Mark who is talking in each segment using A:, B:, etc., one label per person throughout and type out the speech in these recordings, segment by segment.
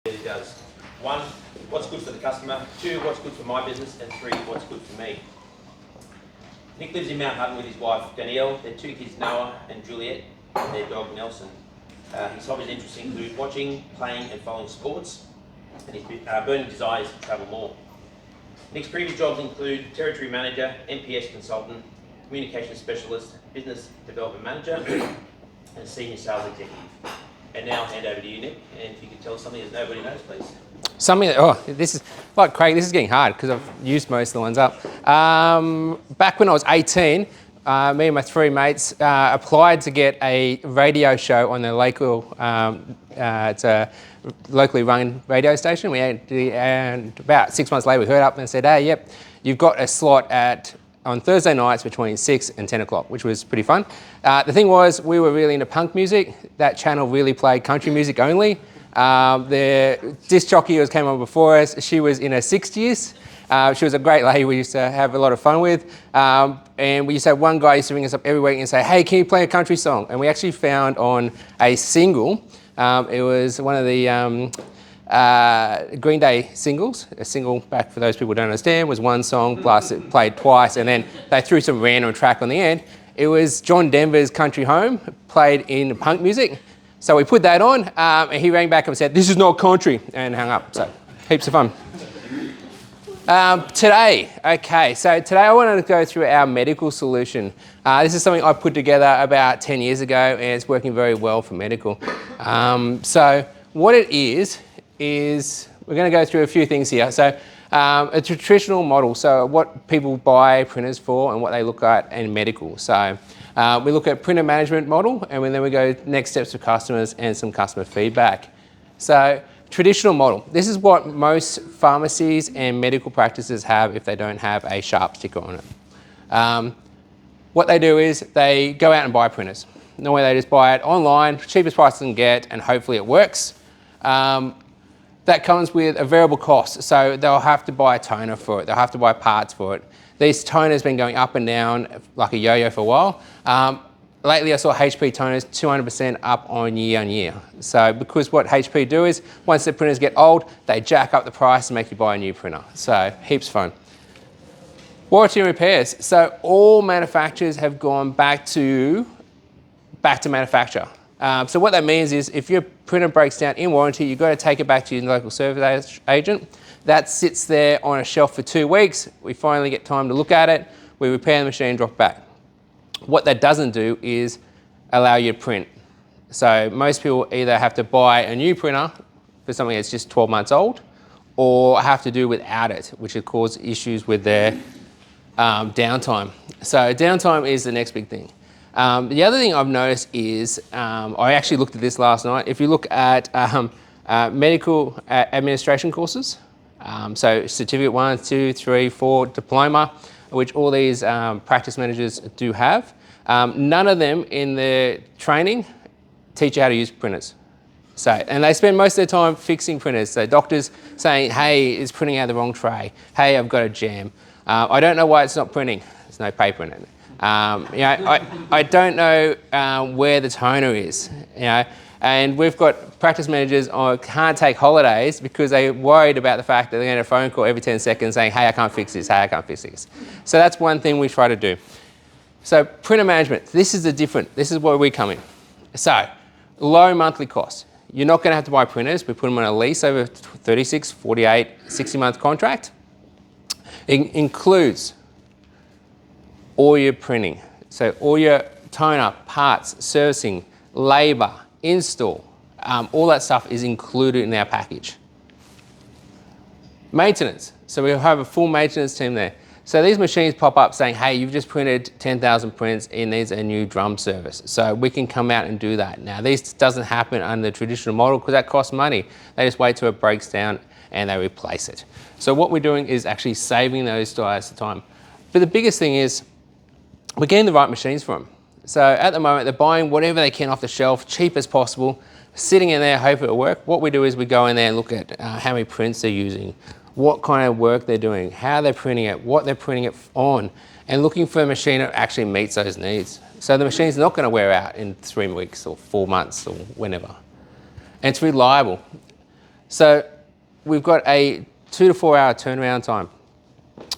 A: It does. 1, what's good for the customer. 2, what's good for my business. And 3, what's good for me. Nick lives in Mount Hutton with his wife Danielle, their 2 kids Noah and Juliet, and their dog Nelson. His hobbies and interests include watching, playing and following sports, and his burning desire is to travel more. Nick's previous jobs include territory manager, NPS consultant, communications specialist, business development manager, and senior sales executive. And now I'll hand over to you, Nick, and if you could tell us something that nobody knows, please.
B: Something that, this is, like Craig, this is getting hard because I've used most of the ones up. Back when I was 18, me and my 3 mates applied to get a radio show on the local, it's a locally run radio station. And about 6 months later, we heard up and said, hey, yep, you've got a slot on Thursday nights between 6 and 10 o'clock, which was pretty fun. The thing was, we were really into punk music. That channel really played country music only. The disc jockey who came on before us, she was in her 60s. She was a great lady we used to have a lot of fun with. And we used to have one guy used to ring us up every week and say, hey, can you play a country song? And we actually found on a single, it was one of the Green Day singles. A single, back for those people who don't understand, was one song plus it played twice, and then they threw some random track on the end. It was John Denver's Country Home, played in punk music. So we put that on, and he rang back and said, this is not country, and hung up. So heaps of fun. Today I wanted to go through our medical solution. This is something I put together about 10 years ago, and it's working very well for medical. So what it is we're going to go through a few things here. So a traditional model, so what people buy printers for and what they look at in medical. So we look at printer management model, and then we go next steps for customers and some customer feedback. So traditional model, this is what most pharmacies and medical practices have if they don't have a sharp sticker on it. What they do is they go out and buy printers. Normally they just buy it online, cheapest price they can get, and hopefully it works. That comes with a variable cost, so they'll have to buy a toner for it, they'll have to buy parts for it. These toners have been going up and down like a yo-yo for a while. Lately I saw HP toners 200% up on year. So because what HP do is, once the printers get old, they jack up the price and make you buy a new printer. So heaps fun. Warranty and repairs. So all manufacturers have gone back to manufacture. So what that means is if your printer breaks down in warranty, you've got to take it back to your local service agent. That sits there on a shelf for 2 weeks. We finally get time to look at it. We repair the machine, drop it back. What that doesn't do is allow you to print. So most people either have to buy a new printer for something that's just 12 months old, or have to do without it, which will cause issues with their downtime. So downtime is the next big thing. The other thing I've noticed is, I actually looked at this last night. If you look at medical administration courses, so certificate 1, 2, 3, 4, diploma, which all these practice managers do have, none of them in the training teach you how to use printers. So, and they spend most of their time fixing printers. So doctors saying, hey, it's printing out the wrong tray. Hey, I've got a jam. I don't know why it's not printing. There's no paper in it. I don't know where the toner is, and we've got practice managers who can't take holidays because they're worried about the fact that they're going to get a phone call every 10 seconds saying, hey, I can't fix this, hey, I can't fix this. So that's one thing we try to do. So printer management, this is where we come in. So low monthly costs. You're not going to have to buy printers. We put them on a lease over 36, 48, 60-month contract. It includes all your printing. So all your toner, parts, servicing, labour, install, all that stuff is included in our package. Maintenance. So we have a full maintenance team there. So these machines pop up saying, hey, you've just printed 10,000 prints, it needs a new drum service. So we can come out and do that. Now this doesn't happen under the traditional model because that costs money. They just wait till it breaks down and they replace it. So what we're doing is actually saving those guys time. But the biggest thing is, we're getting the right machines for them. So at the moment, they're buying whatever they can off the shelf, cheap as possible, sitting in there, hope it'll work. What we do is we go in there and look at how many prints they're using, what kind of work they're doing, how they're printing it, what they're printing it on, and looking for a machine that actually meets those needs. So the machine's not going to wear out in 3 weeks or 4 months or whenever. And it's reliable. So we've got a 2 to 4 hour turnaround time,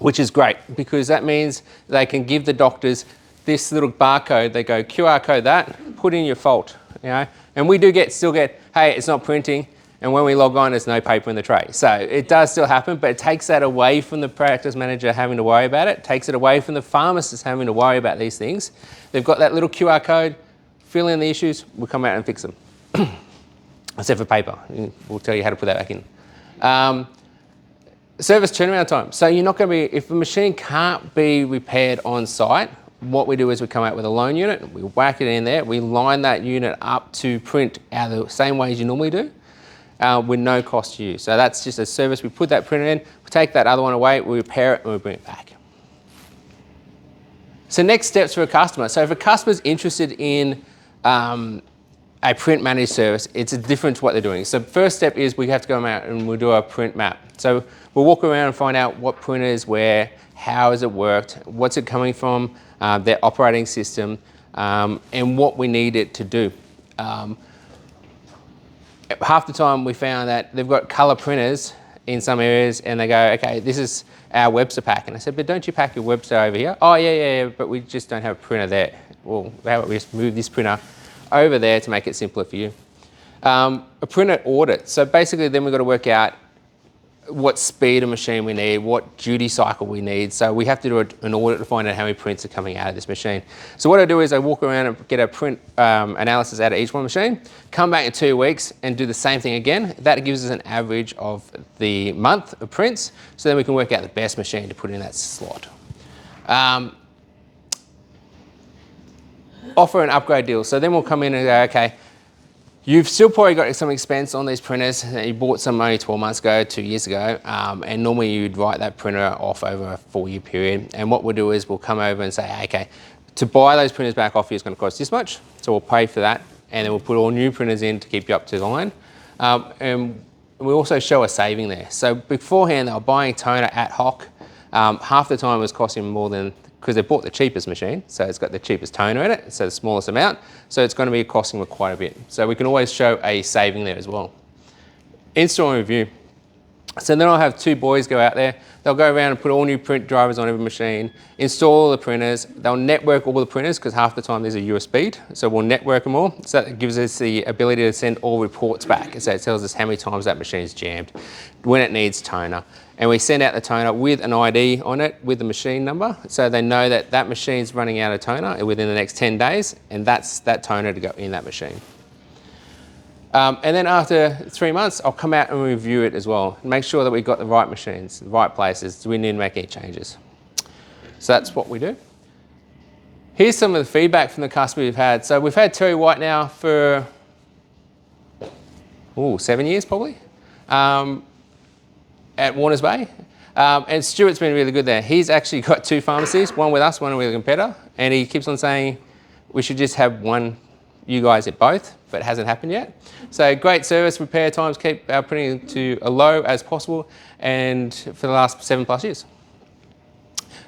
B: which is great because that means they can give the doctors this little barcode. They go QR code that, put in your fault, and we do still get, hey, it's not printing. And when we log on, there's no paper in the tray. So it does still happen, but it takes that away from the practice manager having to worry about it. Takes it away from the pharmacist having to worry about these things. They've got that little QR code, fill in the issues, we'll come out and fix them. Except for paper. We'll tell you how to put that back in. Service turnaround time. So you're not going to be, if the machine can't be repaired on site, what we do is we come out with a loan unit, we whack it in there, we line that unit up to print out the same way as you normally do. With no cost to you. So that's just a service. We put that printer in, we take that other one away, we repair it, and we bring it back. So next steps for a customer. So if a customer's interested in a print managed service, it's different to what they're doing. So first step is we have to go out and we'll do a print map. So we'll walk around and find out what printer is where, how has it worked, what's it coming from, their operating system, and what we need it to do. Half the time we found that they've got colour printers in some areas and they go, okay, this is our Webster pack. And I said, but don't you pack your Webster over here? Oh, yeah, but we just don't have a printer there. Well, how about we just move this printer over there to make it simpler for you? A printer audit. So basically then we've got to work out what speed of machine we need, what duty cycle we need. So we have to do an audit to find out how many prints are coming out of this machine. So what I do is I walk around and get a print analysis out of each one machine, come back in 2 weeks and do the same thing again. That gives us an average of the month of prints. So then we can work out the best machine to put in that slot. Offer an upgrade deal. So then we'll come in and go, okay, you've still probably got some expense on these printers that you bought some only 12 months ago, 2 years ago, and normally you'd write that printer off over a 4-year period. And what we'll do is we'll come over and say, okay, to buy those printers back off you is going to cost this much, so we'll pay for that, and then we'll put all new printers in to keep you up to the line. And we also show a saving there. So beforehand they were buying toner ad hoc. Half the time it was costing more than, because they bought the cheapest machine, so it's got the cheapest toner in it, so the smallest amount, so it's going to be costing them quite a bit. So we can always show a saving there as well. Install and review. So then I'll have 2 boys go out there, they'll go around and put all new print drivers on every machine, install all the printers, they'll network all the printers because half the time there's a USB, so we'll network them all. So that gives us the ability to send all reports back. So it tells us how many times that machine's jammed, when it needs toner. And we send out the toner with an ID on it with the machine number, so they know that that machine's running out of toner within the next 10 days, and that's that toner to go in that machine. And then after 3 months, I'll come out and review it as well, and make sure that we've got the right machines, the right places. Do we need to make any changes? So that's what we do. Here's some of the feedback from the customer we've had. So we've had Terry White now for 7 years probably. At Warners Bay, and Stuart's been really good there. He's actually got 2 pharmacies, one with us, one with a competitor, and he keeps on saying we should just have one, you guys at both, but it hasn't happened yet. So great service, repair times, keep our printing to a low as possible, and for the last 7+ years.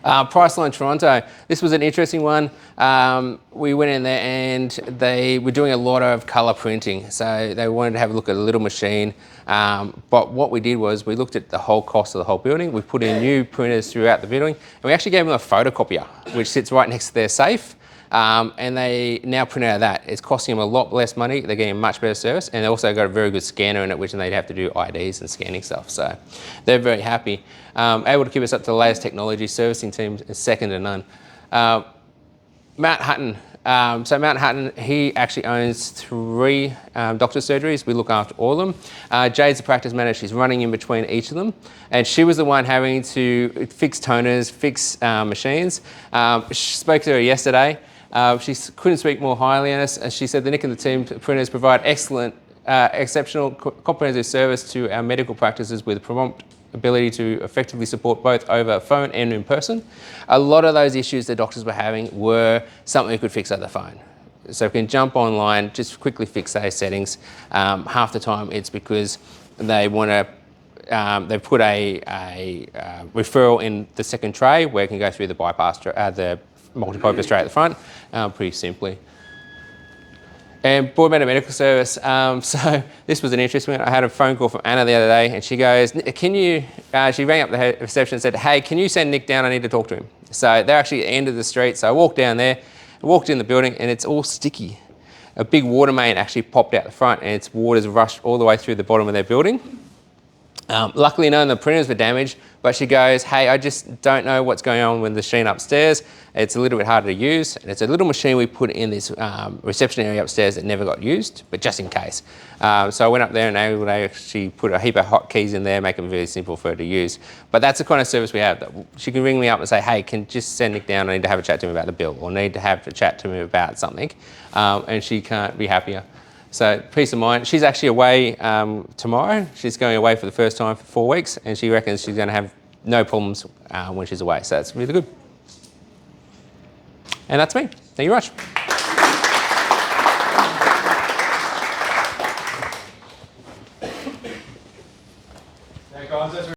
B: Priceline Toronto, this was an interesting one. We went in there and they were doing a lot of colour printing. So they wanted to have a look at a little machine. But what we did was we looked at the whole cost of the whole building. We put in new printers throughout the building, and we actually gave them a photocopier, which sits right next to their safe. And they now print out of that. It's costing them a lot less money. They're getting a much better service, and they also got a very good scanner in it, which they'd have to do IDs and scanning stuff. So they're very happy. Able to keep us up to the latest technology. Servicing team is second to none. Mount Hutton. So Mount Hutton, he actually owns 3 doctor's surgeries. We look after all of them. Jade's the practice manager. She's running in between each of them. And she was the one having to fix toners, fix machines. She spoke to her yesterday. She couldn't speak more highly on us. She said the Nick and the team printers provide excellent, exceptional, comprehensive service to our medical practices with prompt ability to effectively support both over phone and in person. A lot of those issues the doctors were having were something we could fix over the phone. So we can jump online, just quickly fix those settings. Half the time it's because they want to they put a referral in the second tray where it can go through the bypass, the multi-purpose tray at the front, pretty simply. And Broadmeadow Medical Service. So this was an interesting one. I had a phone call from Anna the other day, and she goes, "Can you?" She rang up the reception and said, "Hey, can you send Nick down? I need to talk to him." So they're actually at the end of the street. So I walked down there, walked in the building, and it's all sticky. A big water main actually popped out the front, and its water's rushed all the way through the bottom of their building. Luckily, none of the printers were damaged, but she goes, "Hey, I just don't know what's going on with the machine upstairs. It's a little bit harder to use, and it's a little machine we put in this reception area upstairs that never got used, but just in case." So I went up there and able to actually put a heap of hotkeys in there, make them really simple for her to use. But that's the kind of service we have. That she can ring me up and say, "Hey, can just send Nick down? I need to have a chat to him about the bill, or need to have a chat to him about something," and she can't be happier. So peace of mind. She's actually away tomorrow. She's going away for the first time for 4 weeks, and she reckons she's going to have no problems when she's away. So that's really good. And that's me. Thank you very much.
C: Hey guys, that's